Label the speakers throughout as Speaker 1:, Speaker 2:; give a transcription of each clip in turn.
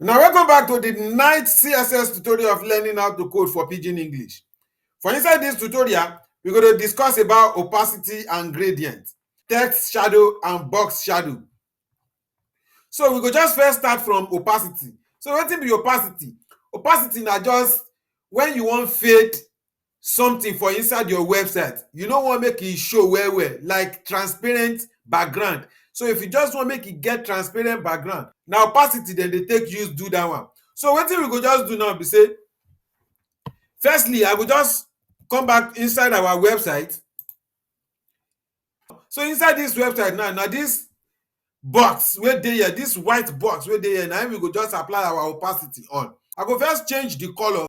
Speaker 1: Now welcome back to the ninth CSS tutorial of learning how to code for Pidgin English. For inside this tutorial, we're going to discuss about opacity and gradient, text shadow and box shadow. So we go just first start from opacity. So wetin be opacity? Opacity na just when you wan fade something for inside your website. You no wan make e show well well, like transparent background. So if you just wan make e get transparent background, na opacity dem dey take use do that one. So wetin we go just do now be say, firstly I go just come back inside our website. So inside this website now, na this box wey dey here, this white box wey dey here, na im we go just apply our opacity on. I go first change the color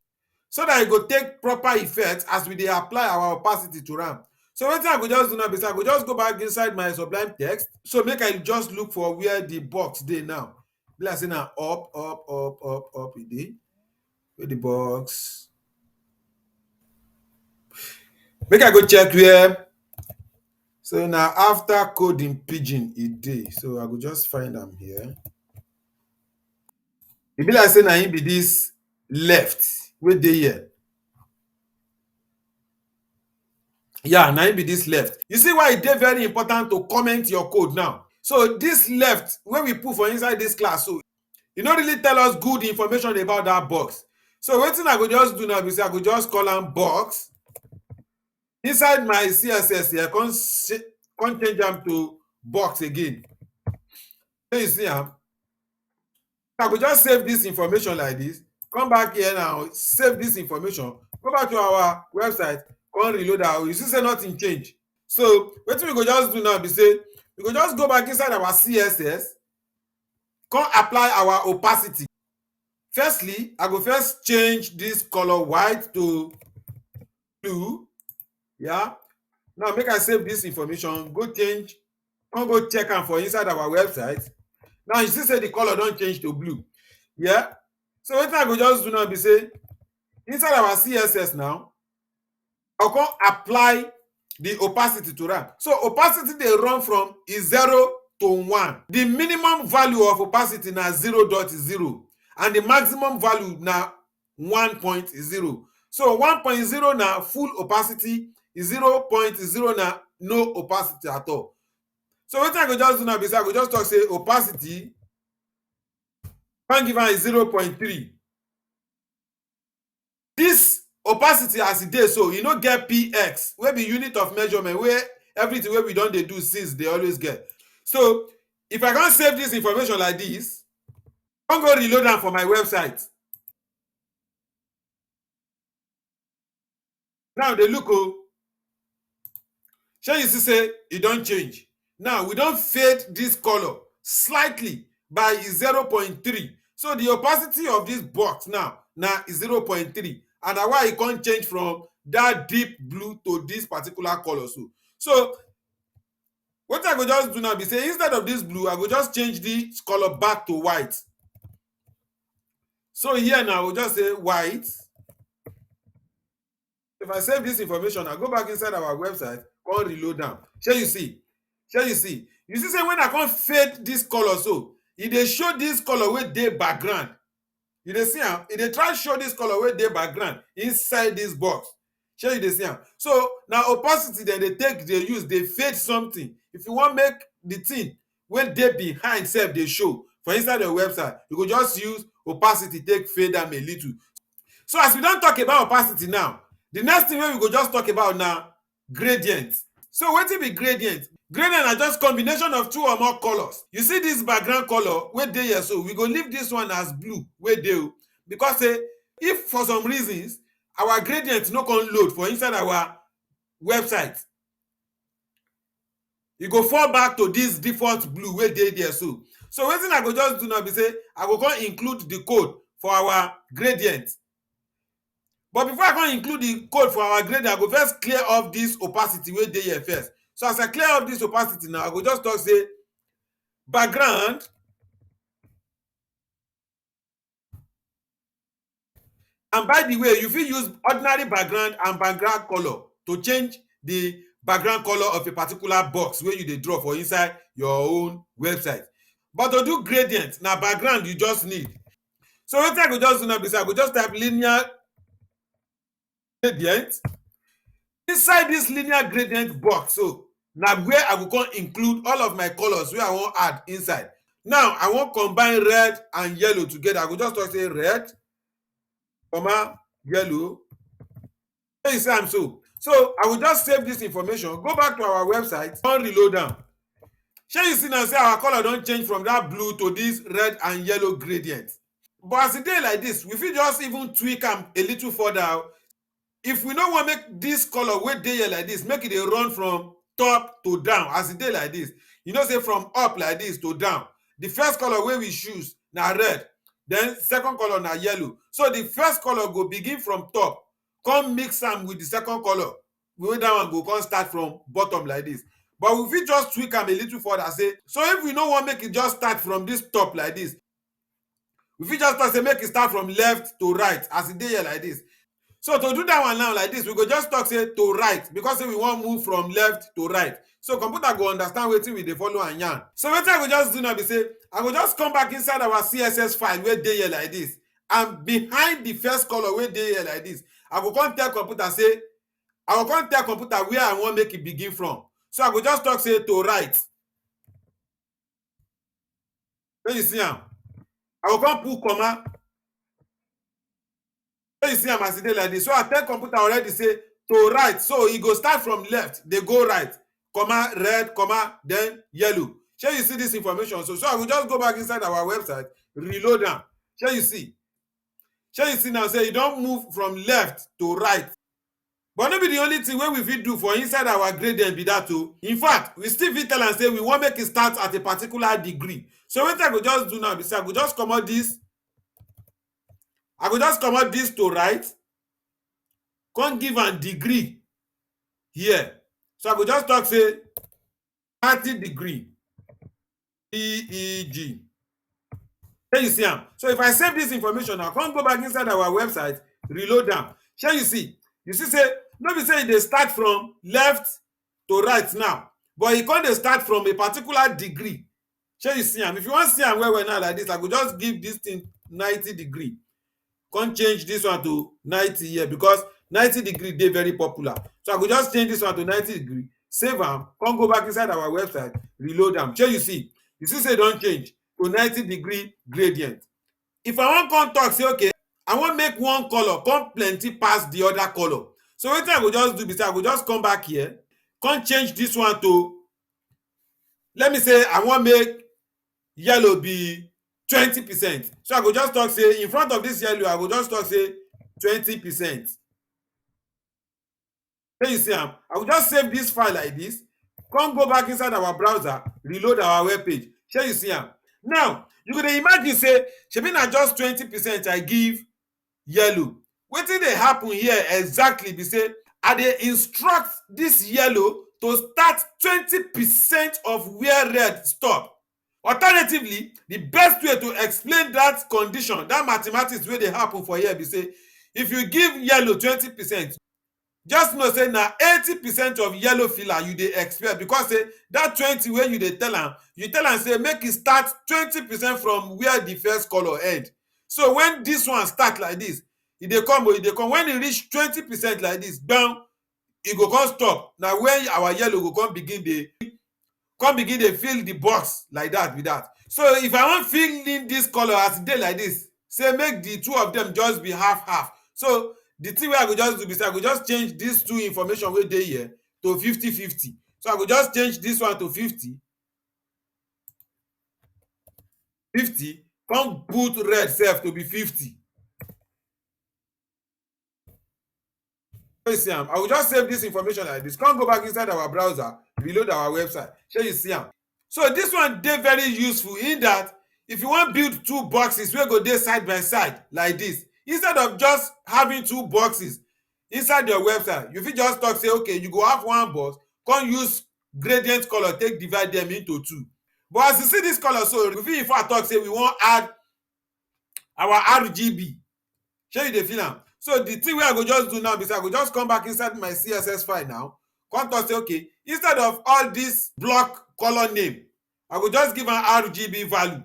Speaker 1: so that e go take proper effect as we dey apply our opacity to am. So wetin I go just do now be say I go just go back inside my Sublime Text. So make I just look for where the box dey now. Be like say na up e dey. Where the box? Make I go check where. So na after coding Pidgin e dey. So I go just find am here. E be like say na im be this left wey dey here. Yeah, na im be this left. You see why e dey very important to comment your code now. So this left wey we put for inside this class, so e no really tell us good information about that box. So wetin I go just do now be say I go just call am box. Inside my CSS here, come change am to box again. So you see am. I go just save this information like this. Come back here now, save this information. Go back to our website, come reload am. You see say nothing change. So wetin we go just do now be say we go just go back inside our CSS, come apply our opacity. Firstly, I go first change this color white to blue. Yeah. Now make I save this information, go change, come go check am for inside our website. Now you see say the color don change to blue. Yeah. So wetin I go just do now be say inside our CSS now, I go come apply the opacity to am. So opacity dey run from 0 to 1. The minimum value of opacity na 0.0 and the maximum value na 1.0. So 1.0 na full opacity, 0.0 na no opacity at all. So wetin I go just do now be say I go just talk say opacity, come give am 0.3. This opacity as e dey so, e no get px wey be unit of measurement wey everything wey we don dey do since dey always get. So if I come save this information like this, come go reload am for my website. Now dey look o. Shey you see say e don change. Now we don fade this color slightly by 0.3. So the opacity of this box now na 0.3, and na why e come change from that deep blue to this particular color. So what I go just do now be say instead of this blue, I go just change this color back to white. So here now I will just say white. If I save this information, I go back inside our website, come reload am. Shey you see? You see say when I come fade this color, so e dey show this color wey dey background. You dey see am? E dey try show this color wey dey background inside this box. Shey you dey see am? So na opacity dem dey take dey use dey fade something. If you wan make the thing wey dey behind sef dey show for inside your website, you go just use opacity take fade am a little. So as we don talk about opacity now, the next thing wey we go just talk about na gradient. So wetin be gradient? Gradient na just combination of two or more colors. You see this background color wey dey here, so we go leave this one as blue wey dey o, because say if for some reasons our gradient no come load for inside our website, e go fall back to this default blue wey dey there. So wetin I go just do now be say I go come include the code for our gradient. But before I come include the code for our gradient, I go first clear off this opacity wey dey here first. So as I clear off this opacity now, I go just talk say background and by the way, you fit use ordinary background and background color to change the background color of a particular box wey you dey draw for inside your own website. But to do gradient, na background you just need. So wetin I go just do now be say I go just type linear gradient. Inside this linear gradient box, so na where I go come include all of my colors wey I wan add inside. Now I wan combine red and yellow together. I go just talk say red comma yellow. Shey you see am so. So I go just save this information, go back to our website, come reload am. Shey you see now say our color don change from that blue to this red and yellow gradient. But as e dey like this, we fit just even tweak am a little further. If we no wan make this color wey dey here like this, make e dey run from top to down. As e dey like this, you know say from up like this to down, the first color wey we choose na red, then second color na yellow. So the first color go begin from top, come mix am with the second color, wey that one go come start from bottom like this. But we fit just tweak am a little further, say so if we no wan make e just start from this top like this, we fit just talk say make e start from left to right as e dey here like this. So to do that one now like this, we go just talk say to right, because say we wan move from left to right. So computer go understand wetin we dey follow and yarn. So wetin I go just do now be say I go just come back inside our CSS file wey dey here like this, and behind the first color wey dey here like this, I go come tell computer say I go come tell computer where I wan make e begin from. So I go just talk say to right. When you see am, I go come put comma. When you see am as e dey like this, so I tell computer already say to right, so e go start from left dey go right, comma red, comma then yellow. Shey you see this information? So I go just go back inside our website, reload am. Shey you see? Shey you see now say e don move from left to right. But no be the only thing wey we fit do for inside our gradient be that o. In fact, we still fit tell am say we wan make e start at a particular degree. So wetin I go just do now be say I go just comot this, I go just comot this to right, come give am degree here. So I go just talk say 30 degree DEG. Shey you see am? So if I save this information now, come go back inside our website, reload am. Shey you see? You see say no be say e dey start from left to right now, but e come dey start from a particular degree. Shey you see am? If you wan see am well well now like this, I go just give this thing 90 degree, come change this one to 90 here, because 90 degree dey very popular. So I go just change this one to 90 degree, save am, come go back inside our website, reload am. Shey you see? You see say e don change to 90 degree gradient. If I wan come talk say okay, I wan make one color come plenty pass the other color, so wetin I go just do be say I go just come back here, come change this one to, let me say I wan make yellow be 20%. So I go just talk say in front of this yellow, I go just talk say 20%. Then you see am, I go just save this file like this, come go back inside our browser, reload our web page. Shey you see am? Now you go dey imagine say shebi na just 20% I give yellow. Wetin dey happen here exactly be say I dey instruct this yellow to start 20% of where red stop. Alternatively, the best way to explain that condition, that mathematics wey dey happen for here be say if you give yellow 20%, just know say na 80% of yellow filler you dey expect, because say that 20 wey you dey tell am, you tell am say make e start 20% from where the first color end. So when this one start like this, e dey come o, e dey come. When e reach 20% like this, down, e go come stop. Na when our yellow go come begin dey fill the box like that with that. So if I wan fill in this color as e dey like this, say make the two of them just be half half. So the thing wey I go just do be say I go just change these two information wey dey here to 50-50. So I go just change this one to 50, come put red sef to be 50. You see am? I will just save this information like this, come go back inside our browser, reload our website. Shey you see am? So this one dey very useful in that if you wan build two boxes wey go dey side by side like this, instead of just having two boxes inside your website, you fit just talk say okay, you go have one box, come use gradient color take divide them into two. But as you see this color, so we fit in fact talk say we wan add our RGB. Shey you dey feel am? So the thing wey I go just do now be say I go just come back inside my CSS file now, come talk say okay, instead of all this block color name, I go just give am RGB value.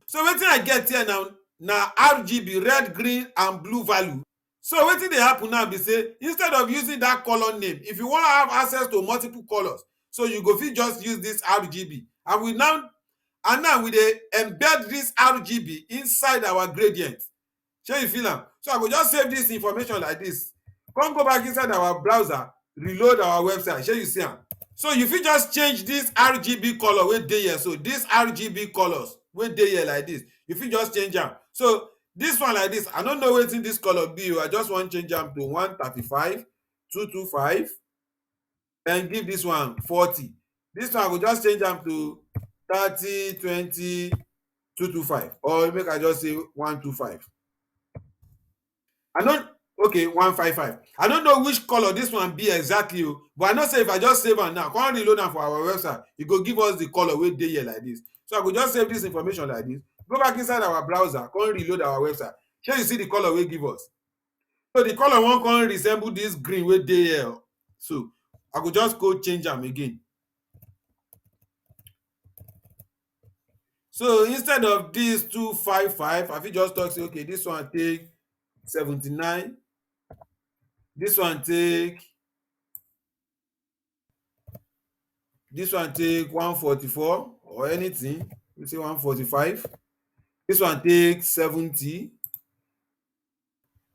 Speaker 1: So wetin I get here now, na RGB, red, green and blue value. So wetin dey happen now be say instead of using that color name, if you wan have access to multiple colors, so you go fit just use this RGB, and now we dey embed this RGB inside our gradient. Shey you feel am? So I go just save this information like this, come go back inside our browser, reload our website. Shey you see am? So you fit just change this RGB color wey dey here. So this RGB colors wey dey here like this, you fit just change am. So this one like this, I no know wetin this color be o, I just wan change am to 135 225, then give this one 40. This one I go just change am to 30 20 225, or make I just say 125. I no, okay, 155. I don't know which color this one be exactly o, but I know say if I just save am now, come reload am for our website, e go give us the color wey dey here like this. So I go just save this information like this, go back inside our browser, come reload our website. Shey you see the color wey give us? So the color wan come resemble this green wey dey here. So I go just go change am again. So instead of this 255, I fit just talk say okay, this one take 79, this one take 144 or anything, we say 145. This one take 70,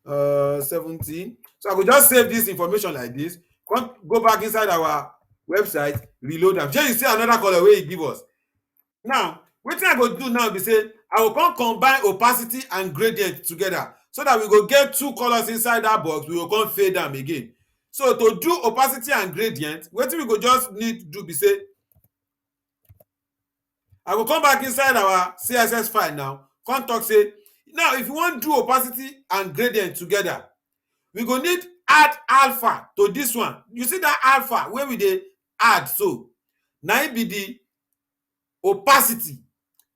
Speaker 1: 70. So I go just save this information like this, come go back inside our website, reload am. Shey you see another color wey e give us? Now wetin I go do now be say I go come combine opacity and gradient together, so that we go get two colors inside that box. We go come fade am again. So to do opacity and gradient, wetin we go just need do be say I go come back inside our CSS file now, come talk say now if you wan do opacity and gradient together, we go need add alpha to this one. You see that alpha wey we dey add, so na im be the opacity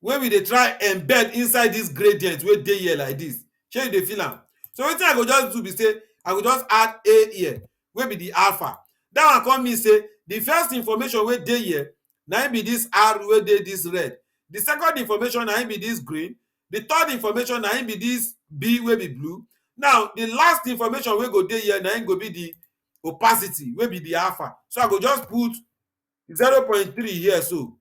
Speaker 1: wey we dey try embed inside this gradient wey dey here like this. Shey you dey feel am? So wetin I go just do be say I go just add a here wey be the alpha. That one come mean say the first information wey dey here na im be this R wey dey this red, the second information na im be this green, the third information na im be this B wey be blue. Now the last information wey go dey here na im go be the opacity wey be the alpha. So I go just put 0.3 here, so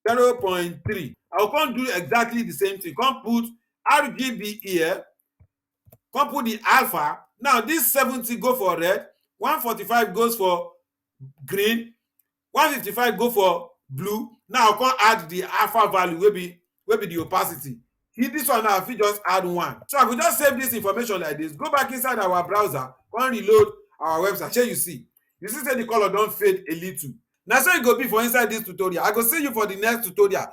Speaker 1: 0.3. I go come do exactly the same thing, come put RGB here, come put the alpha. Now this 70 go for red, 145 goes for green, 155 go for blue. Now I come add the alpha value wey be the opacity. This one now I fit just add 1. So I go just save this information like this, go back inside our browser, come reload our website. Shey you see say the color don fade a little. Na so e go be for inside this tutorial. I go see you for the next tutorial